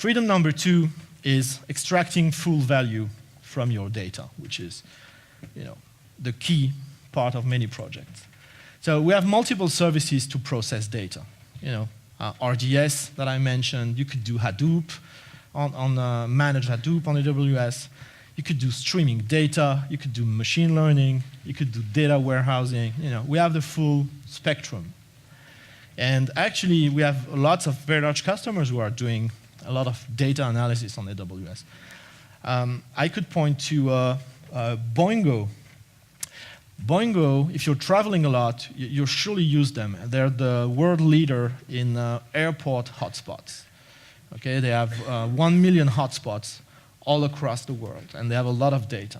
Freedom number 2 is extracting full value from your data, which is, the key part of many projects. So we have multiple services to process data. RDS that I mentioned. You could do Hadoop manage Hadoop on AWS. You could do streaming data. You could do machine learning. You could do data warehousing. We have the full spectrum. And actually, we have lots of very large customers who are doing a lot of data analysis on AWS. I could point to Boingo. Boingo, if you're traveling a lot, you'll surely use them. They're the world leader in airport hotspots. Okay, they have 1 million hotspots all across the world, and they have a lot of data.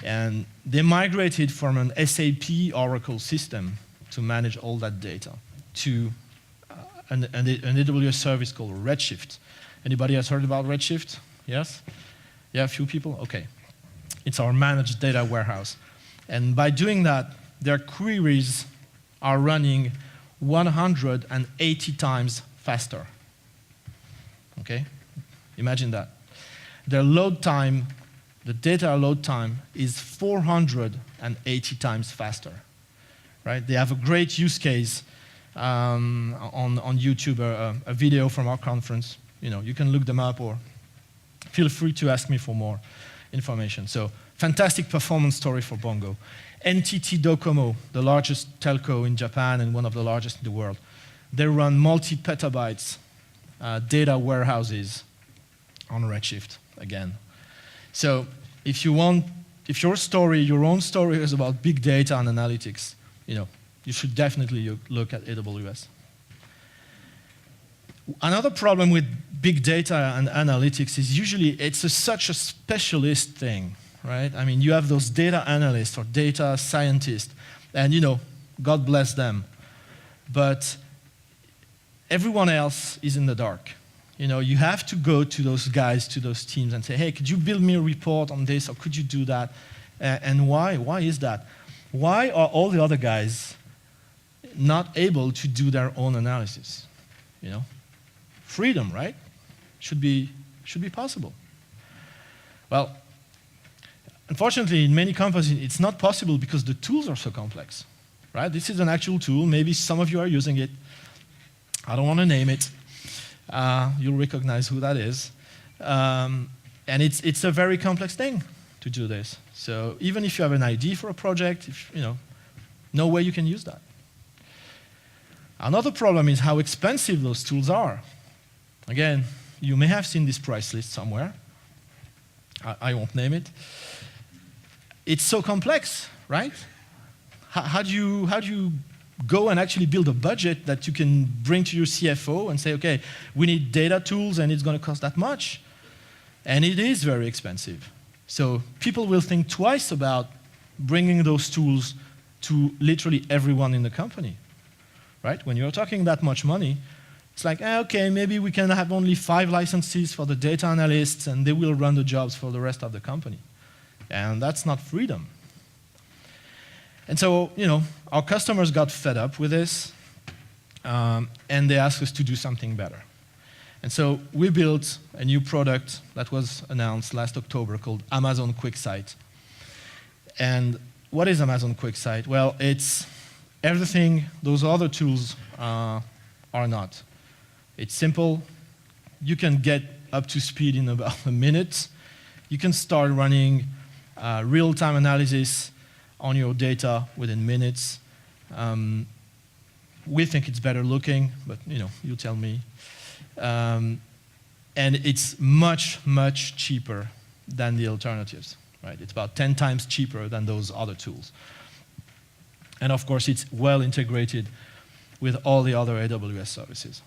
And they migrated from an SAP Oracle system to manage all that data to an AWS service called Redshift. Anybody has heard about Redshift? Yes? Yeah, a few people? Okay. It's our managed data warehouse. And by doing that, their queries are running 180 times faster. Okay? Imagine that. Their load time, the data load time, is 480 times faster. Right? They have a great use case on YouTube, a video from our conference. You can look them up, or feel free to ask me for more information. So, fantastic performance story for Bongo. NTT Docomo, the largest telco in Japan and one of the largest in the world, they run multi-petabytes data warehouses on Redshift again. So if your own story is about big data and analytics, you should definitely look at AWS. Another problem with big data and analytics is usually it's such a specialist thing. Right? I mean, you have those data analysts or data scientists, and God bless them. But everyone else is in the dark. You have to go to those guys, to those teams, and say, hey, could you build me a report on this, or could you do that? And why? Why is that? Why are all the other guys not able to do their own analysis? Freedom, right? Should be possible. Well, unfortunately, in many companies, it's not possible because the tools are so complex, right? This is an actual tool. Maybe some of you are using it. I don't want to name it. You'll recognize who that is. And it's a very complex thing to do this. So even if you have an idea for a project, no way you can use that. Another problem is how expensive those tools are. Again, you may have seen this price list somewhere. I won't name it. It's so complex, right? How do you go and actually build a budget that you can bring to your CFO and say, okay, we need data tools and it's going to cost that much? And it is very expensive. So people will think twice about bringing those tools to literally everyone in the company, right? When you're talking that much money, it's like, okay, maybe we can have only 5 licenses for the data analysts and they will run the jobs for the rest of the company. And that's not freedom. And so, our customers got fed up with this, and they asked us to do something better. And so we built a new product that was announced last October called Amazon QuickSight. And what is Amazon QuickSight? Well, it's everything those other tools are not. It's simple. You can get up to speed in about a minute. You can start running real-time analysis on your data within minutes. We think it's better looking, but you tell me. And it's much, much cheaper than the alternatives. Right? It's about 10 times cheaper than those other tools. And of course, it's well integrated with all the other AWS services.